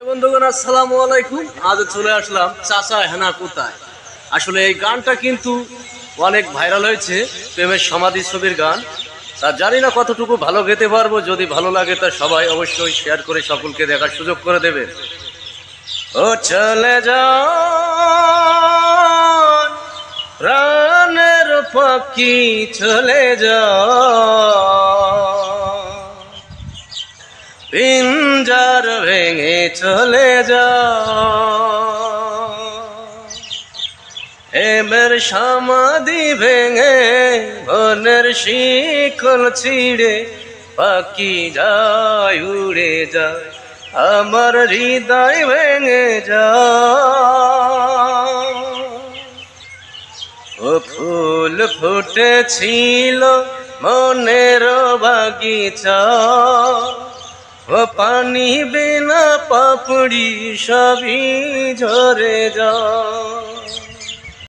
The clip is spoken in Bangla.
বন্ধুগণ আসসালামু আলাইকুম। আজ চলে আসলাম চাচা হেনা কোথায়। আসলে এই গানটা কিন্তু অনেক ভাইরাল হয়েছে, প্রেমের সমাধি ছবির গান। তা জানি না কতটুকু ভালো গেতে পারবো, যদি ভালো লাগে তা সবাই অবশ্যই শেয়ার করে সকলকে দেখার সুযোগ করে দেবে। ও চলে যাও প্রাণের পাখি, চলে যাও পিঞ্জার ভেঙে, চলে যাও প্রেমের সমাধি ভেঙে, মনের শিকল ছিঁড়ে পাখি যায় উড়ে যায়, আমার হৃদয় ভেঙে যায়। ও ফুল ফুটেছিল মনের বাগিচা, ও পানি বিনা পাপড়ি সবই ঝরে যায়।